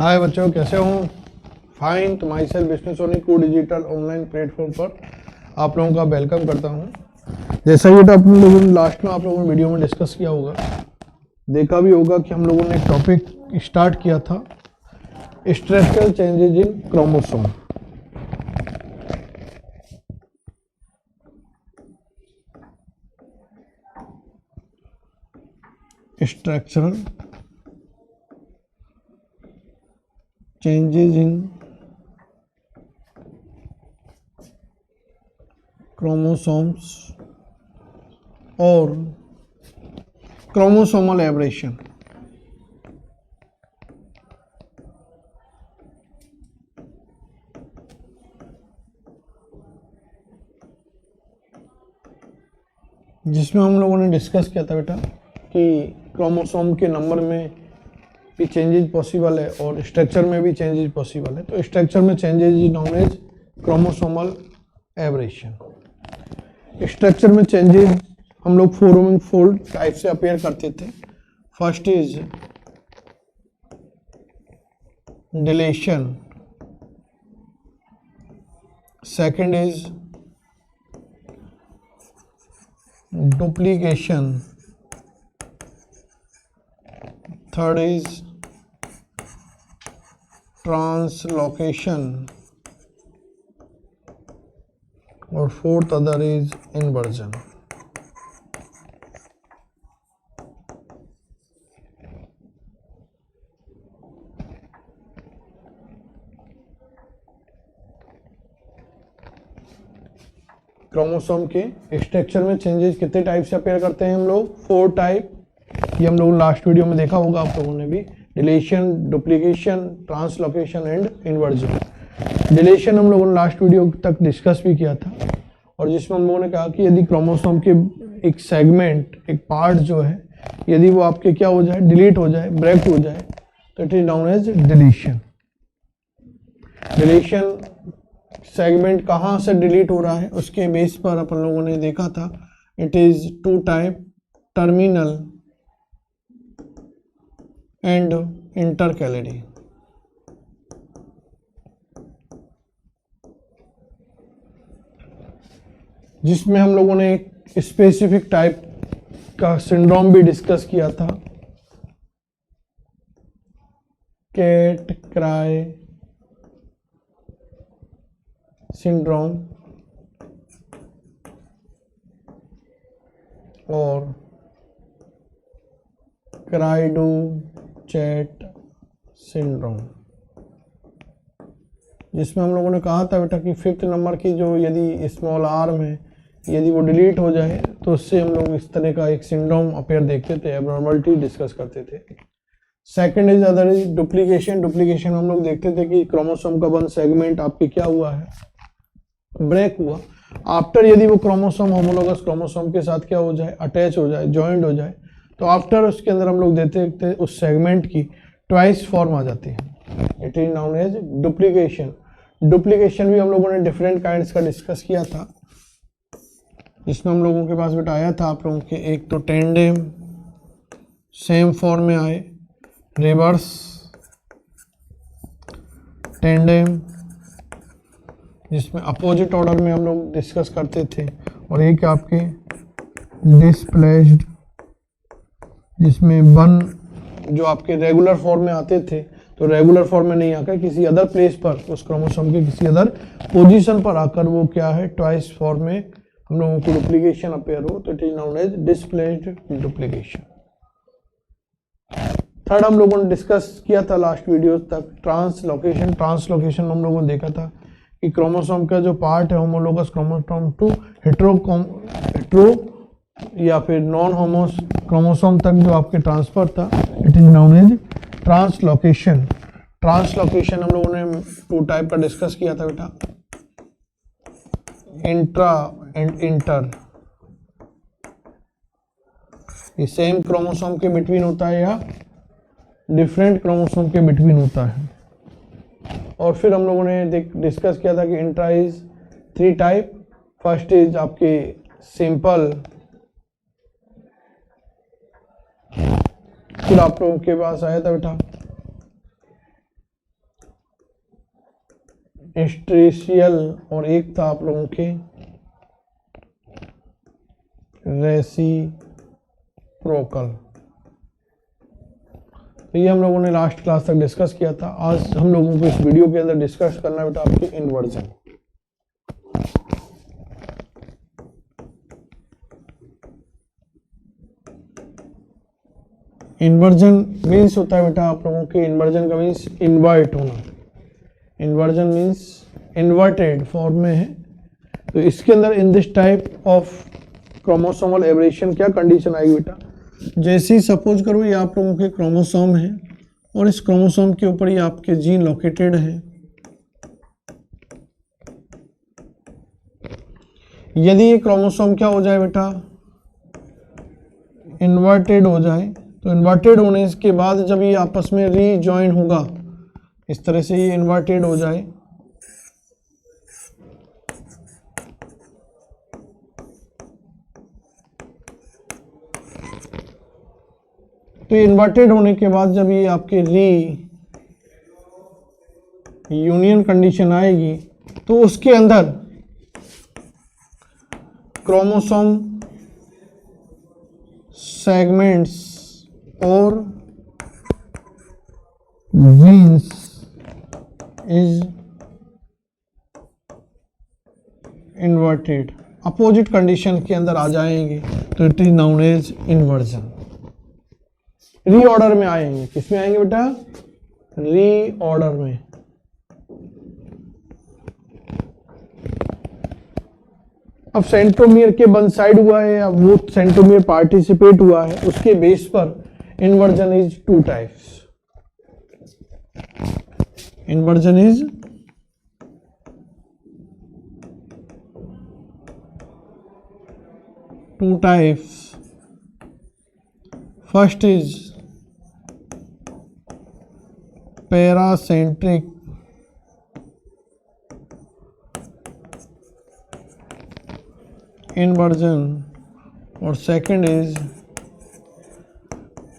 हाय बच्चों, कैसे हो? फाइन। तो माई सेल्फ विष्णु सोनी को डिजिटल ऑनलाइन प्लेटफॉर्म पर आप लोगों का वेलकम करता हूं। जैसा कि तो अपन लोगों ने लास्ट में आप लोगों ने वीडियो में डिस्कस किया होगा, देखा भी होगा कि हम लोगों ने एक टॉपिक स्टार्ट किया था, structural changes in chromosome. Structural changes in chromosomes or chromosomal aberration। जिसमें हम लोगों ने डिस्कस किया था बेटा कि क्रोमोसोम के नंबर में भी चेंजेज पॉसिबल है और स्ट्रक्चर में भी चेंजेज पॉसिबल है। तो स्ट्रक्चर में changes is known as chromosomal aberration. Structure में चेंजेज हम लोग फोर टाइप से अपेयर करते थे। First is deletion, second is duplication, third is translocation और fourth other is inversion. Chromosome के स्ट्रक्चर में चेंजेस कितने टाइप से अपेयर करते हैं हम लोग? 4 टाइप। ये हम लोग लास्ट वीडियो में देखा होगा आप लोगों ने भी। Deletion, duplication, translocation and inversion. Deletion हम लोगों ने लास्ट वीडियो तक डिस्कस भी किया था, और जिसमें हम लोगों ने कहा कि यदि क्रोमोसोम के एक सेगमेंट, एक पार्ट जो है, यदि वो आपके क्या हो जाए, डिलीट हो जाए, ब्रेक हो जाए, तो it is known as deletion. Deletion segment कहाँ से डिलीट हो रहा है उसके बेस पर अपन लोगों ने देखा था। It is 2 type, terminal and intercalary. जिसमें हम लोगों ने एक स्पेसिफिक टाइप का सिंड्रोम भी डिस्कस किया था, कैट क्राई सिंड्रोम और क्राइडो चैट सिंड्रोम। जिसमें हम लोगों ने कहा था बेटा कि 5th नंबर की जो यदि स्मॉल आर्म है, यदि वो डिलीट हो जाए तो उससे हम लोग इस तरह का एक सिंड्रोम अपेयर देखते थे, एबनॉर्मलिटी डिस्कस करते थे। Second is other is duplication. Duplication हम लोग देखते थे कि क्रोमोसोम का 1 सेगमेंट आपके क्या हुआ है, ब्रेक हुआ। आफ्टर यदि वो क्रोमोसोम होमोलोगस क्रोमोसोम के साथ क्या हो जाए, अटैच हो जाए, ज्वाइंट हो जाए, तो आफ्टर उसके अंदर हम लोग देखते थे उस सेगमेंट की ट्वाइस फॉर्म आ जाती है। It is known as duplication. Duplication भी हम लोगों ने डिफरेंट काइंड्स का डिस्कस किया था, जिसमें हम लोगों के पास बेटा आया था आप लोगों के, एक तो टेंडेम, सेम फॉर्म में आए, रिवर्स टेंडेम जिसमें अपोजिट ऑर्डर में हम लोग डिस्कस करते थे, और एक आपके डिस्प्लेस्ड जिसमें 1 जो आपके रेगुलर फॉर्म में आते थे, तो रेगुलर फॉर्म में नहीं आकर किसी अदर प्लेस पर, उस क्रोमोसोम के किसी अदर पोजीशन पर आकर वो क्या है, ट्वाइस फॉर्म में हम लोगों की डुप्लीकेशन अपेयर हो, तो it is known as displaced duplication. Third हम लोगों ने डिस्कस किया था लास्ट वीडियो तक, ट्रांसलोकेशन। ट्रांसलोकेशन हम लोगों ने देखा था कि क्रोमोसोम का जो पार्ट है होमोलोगस क्रोमोसोम टू हेट्रो या फिर नॉन होमोस क्रोमोसोम तक जो आपके ट्रांसफर था, it is known as translocation. Translocation हम लोगों ने 2 टाइप का डिस्कस किया था बेटा, इंट्रा एंड इंटर। ये सेम क्रोमोसोम के बिटवीन होता है या डिफरेंट क्रोमोसोम के बिटवीन होता है। और फिर हम लोगों ने डिस्कस किया था कि intra is 3 type. First is आपके सिंपल, फिर आप लोगों के पास आया था बेटा इंटरस्टिशियल और एक था आप लोगों के रेसिप्रोकल। तो ये हम लोगों ने लास्ट क्लास तक डिस्कस किया था। आज हम लोगों को इस वीडियो के अंदर डिस्कस करना बेटा आपकी इन्वर्जन। इन्वर्जन मीन्स होता है बेटा आप लोगों के, इन्वर्जन का मीन्स इन्वर्ट होना। इन्वर्जन मीन्स इन्वर्टेड फॉर्म में है। तो इसके अंदर in this type of chromosomal aberration क्या कंडीशन आएगी बेटा, जैसे ही सपोज करो ये आप लोगों के क्रोमोसोम है और इस क्रोमोसोम के ऊपर ये आपके जीन लोकेटेड है। यदि ये क्रोमोसोम क्या हो जाए बेटा, इन्वर्टेड हो जाए, तो इन्वर्टेड होने के बाद जब ये आपस में रीजॉइन होगा, इस तरह से ये इन्वर्टेड हो जाए, तो इन्वर्टेड होने के बाद जब ये आपके री यूनियन कंडीशन आएगी तो उसके अंदर क्रोमोसोम सेगमेंट्स और genes is inverted, opposite condition के अंदर आ जाएंगे, तो it is known as inversion. Reorder में आएंगे, किसमें आएंगे बेटा, रीऑर्डर में। अब सेंट्रोमियर के वन साइड हुआ है या वो सेंट्रोमियर पार्टिसिपेट हुआ है, उसके बेस पर inversion is two types. Inversion is two types. First is paracentric inversion और second is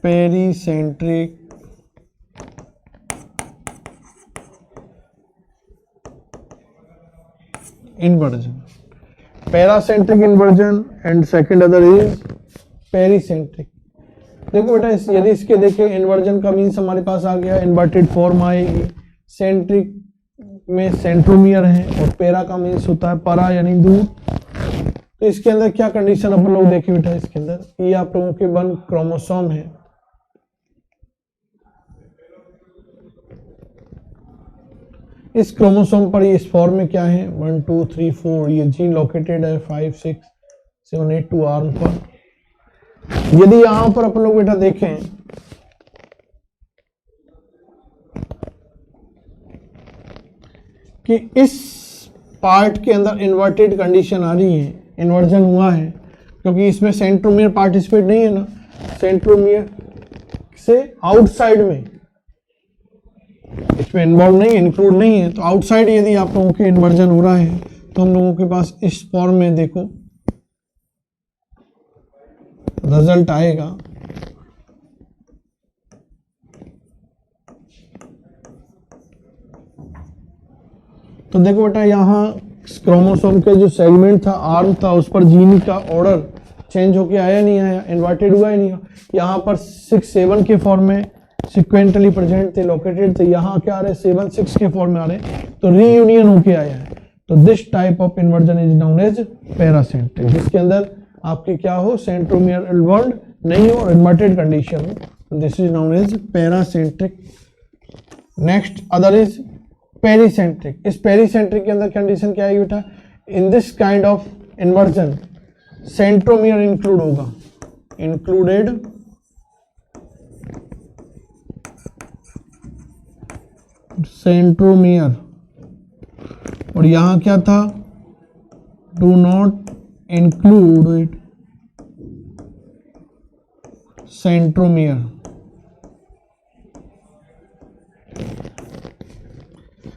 pericentric inversion. Paracentric inversion and second other is pericentric. देखो बेटा यदि इसके देखें, इन्वर्जन का मीन्स हमारे पास आ गया, इन्वर्टेड फॉर्म आएगी, सेंट्रिक में सेंट्रोमियर है और पैरा का मीन्स होता है परा यानी दूर। तो इसके अंदर क्या कंडीशन अपन लोग देखें बेटा, इसके अंदर ये आप लोगों के वन क्रोमोसोम है, इस क्रोमोसोम पर इस फॉर्म में क्या है 1 2 3 4 ये जीन लोकेटेड है 5 6 7 8 2 आर्म पर। यदि यहां पर अपन लोग बेटा देखें कि इस पार्ट के अंदर इन्वर्टेड कंडीशन आ रही है, इन्वर्जन हुआ है, क्योंकि इसमें सेंट्रोमियर पार्टिसिपेट नहीं है ना, सेंट्रोमियर से आउटसाइड में, इसमें इन्वॉल्व नहीं, इंक्लूड नहीं है, तो आउटसाइड यदि आप लोगों के इन्वर्जन हो रहा है तो हम लोगों के पास इस फॉर्म में देखो रिजल्ट आएगा। तो देखो बेटा यहाँ क्रोमोसोम के जो सेगमेंट था, आर्म था, उस पर जीन का ऑर्डर चेंज होके आया नहीं आया, इन्वर्टेड हुआ ही नहीं। यहाँ पर 6 7 के फॉर्म में सिक्वेंटली प्रेजेंट थे, लोकेटेड थे, यहाँ क्या आ रहे 7 6 के फॉर्म में आ रहे, तो रीयूनियन होके आया है। तो this type of inversion is known as paracentric, जिसके अंदर आपके क्या हो, सेंट्रोमियर इन्वॉल्व नहीं हो और इन्वर्टेड कंडीशन हो, this is known as paracentric. Next other is pericentric. इस पेरीसेंट्रिक के अंदर कंडीशन क्या है बेटा, in this kind of inversion centromere include होगा, इंक्लूडेड सेंट्रोमियर, और यहां क्या था, डू नॉट इंक्लूड सेंट्रोमियर।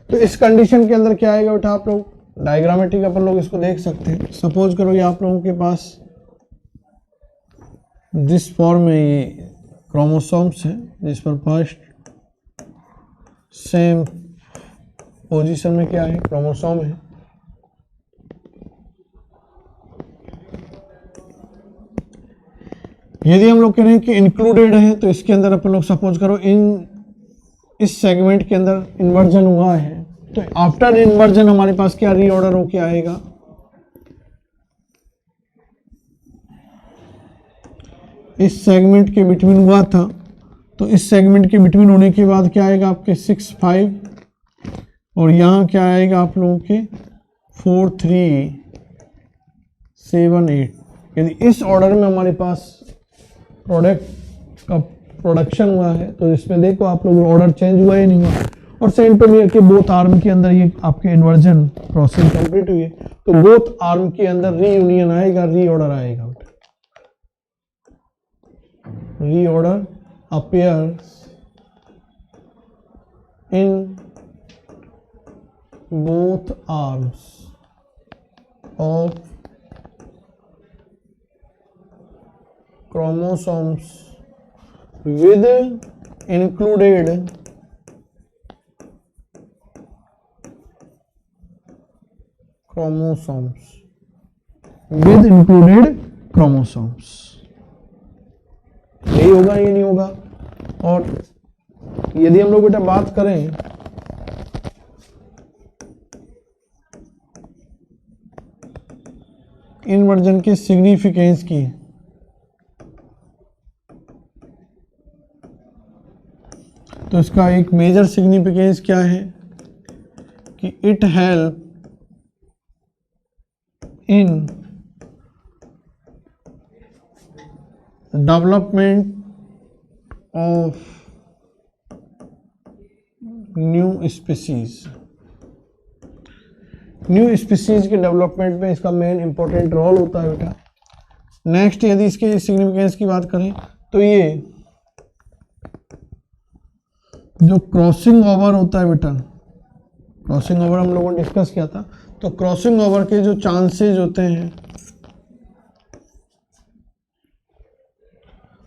तो इस कंडीशन के अंदर क्या आएगा बेटा, आप लोग डायग्रामेटिक अपन लोग इसको देख सकते हैं। सपोज करो ये आप लोगों के पास जिस फॉर्म में ये क्रोमोसोम्स हैं, जिस पर फर्स्ट सेम पोजीशन में क्या है, क्रोमोसोम है। यदि हम लोग कह रहे हैं कि इंक्लूडेड है, तो इसके अंदर अपन लोग सपोज करो इस सेगमेंट के अंदर इन्वर्जन हुआ है, तो आफ्टर इन्वर्जन हमारे पास क्या रीऑर्डर होके आएगा, इस सेगमेंट के बिटवीन हुआ था, तो इस सेगमेंट के बिटवीन होने के बाद क्या आएगा आपके 6 5, और यहाँ क्या आएगा आप लोगों के 4 3 7 8। यदि इस ऑर्डर में हमारे पास प्रोडक्ट का प्रोडक्शन हुआ है, तो इसमें देखो आप लोग ऑर्डर चेंज हुआ ही नहीं हुआ, और सेंट्रोमियर के बोथ आर्म के अंदर ये आपके इन्वर्जन प्रोसेस कंप्लीट हुई है, तो बोथ आर्म के अंदर रीयूनियन आएगा, रीऑर्डर आएगा। Reorder appears in both arms of chromosomes with included chromosomes। यही होगा, ये नहीं होगा। और यदि हम लोग बेटा बात करें इन्वर्जन के सिग्निफिकेंस की, तो इसका एक मेजर सिग्निफिकेंस क्या है कि it help in development of new species. New species के डेवलपमेंट में इसका मेन इंपॉर्टेंट रोल होता है बेटा। नेक्स्ट यदि इसके सिग्निफिकेंस की बात करें, तो ये जो क्रॉसिंग ओवर होता है बेटा, क्रॉसिंग ओवर हम लोगों ने डिस्कस किया था, तो क्रॉसिंग ओवर के जो चांसेस होते हैं,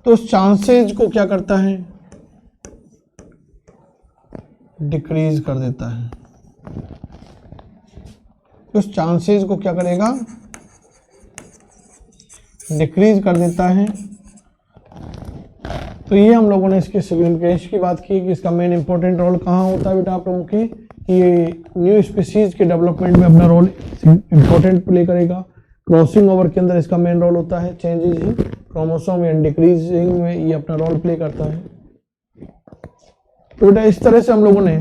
तो उस चांसेस को क्या करता है, डिक्रीज कर देता है। उस चांसेस को क्या करेगा, डिक्रीज कर देता है। तो ये हम लोगों ने इसके सिग्निफिकेंस की बात की कि इसका मेन इंपॉर्टेंट रोल कहाँ होता है बेटा आप लोगों के, कि ये न्यू स्पीसीज के डेवलपमेंट में अपना रोल इंपॉर्टेंट प्ले करेगा। क्रॉसिंग ओवर के अंदर इसका मेन रोल होता है, changes in chromosome and decreasing में ये अपना रोल प्ले करता है। तो बेटा इस तरह से हम लोगों ने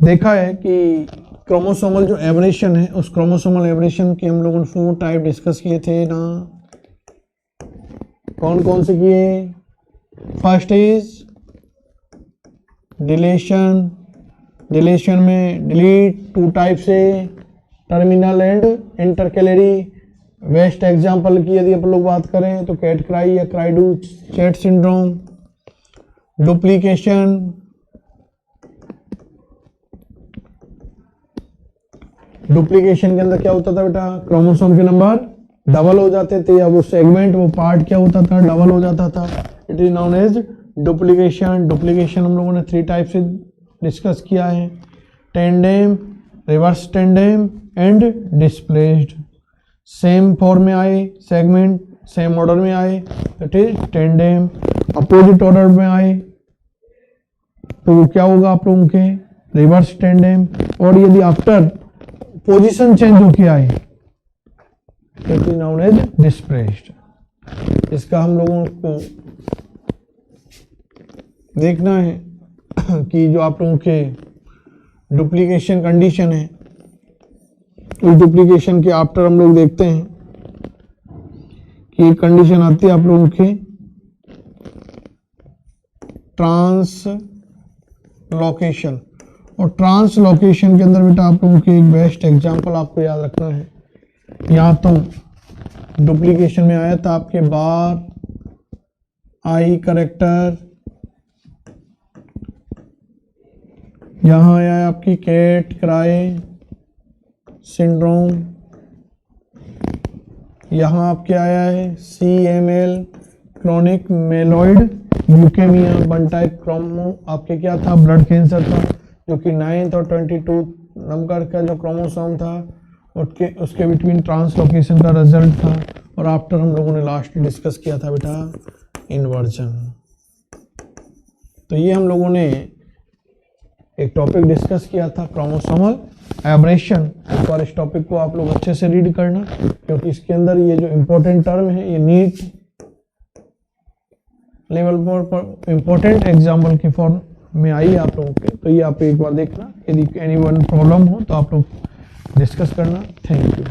देखा है कि क्रोमोसोमल जो एवरेशन है, उस क्रोमोसोमल एवरेशन के हम लोगों ने 4 टाइप डिस्कस किए थे ना। कौन कौन से किए? First is deletion. डिलीशन में डिलीट 2 टाइप से, terminal and intercalary. Best example की यदि अपन लोग बात करें तो कैट क्राई या क्राइडू चैट सिंड्रोम। डुप्लीकेशन, डुप्लीकेशन के अंदर क्या होता था बेटा, क्रोमोसोम के नंबर डबल हो जाते थे, या वो सेगमेंट, वो पार्ट क्या होता था, डबल हो जाता था। It is known as duplication. Duplication हम लोगों ने 3 टाइप से डिस्कस किया है, tandem, reverse tandem and displaced. Same form में आए सेगमेंट, सेम ऑर्डर में आए, it is tandem. Opposite order में आए तो वो क्या होगा आप लोगों के, रिवर्स टेंडेम। और यदि आफ्टर पोजीशन चेंज होके आए तो it is known as displaced. इसका हम लोगों को देखना है कि जो आप लोगों के डुप्लीकेशन कंडीशन है, उस डुप्लीकेशन के आफ्टर हम लोग देखते हैं कि कंडीशन आती है आप लोगों के ट्रांसलोकेशन। और ट्रांसलोकेशन के अंदर बेटा आप लोगों के एक बेस्ट एग्जांपल आपको याद रखना है। यहाँ तो डुप्लीकेशन में आया था आपके बार, आई करेक्टर, यहाँ आया है आपकी कैट क्राई सिंड्रोम, यहाँ आपके आया है CML chronic myeloid leukaemia. 1 type chromo आपके क्या था, ब्लड कैंसर था, जो कि 9th और नंबर का जो क्रोमोसोम था उसके बिटवीन ट्रांसलोकेशन का रिजल्ट था, और आफ्टर हम लोगों ने लास्ट डिस्कस किया था बेटा इन्वर्जन। तो ये हम लोगों ने एक टॉपिक डिस्कस किया था क्रोमोसोमल एब्रेशन। एक बार इस टॉपिक को आप लोग अच्छे से रीड करना, क्योंकि इसके अंदर ये जो इम्पोर्टेंट टर्म है ये नीट लेवल पर इम्पोर्टेंट एग्जाम्पल के फॉर्म में आई आप लोगों के। तो ये आप एक बार देखना, यदि एनी वन प्रॉब्लम हो तो आप लोग डिस्कस करना। Thank you.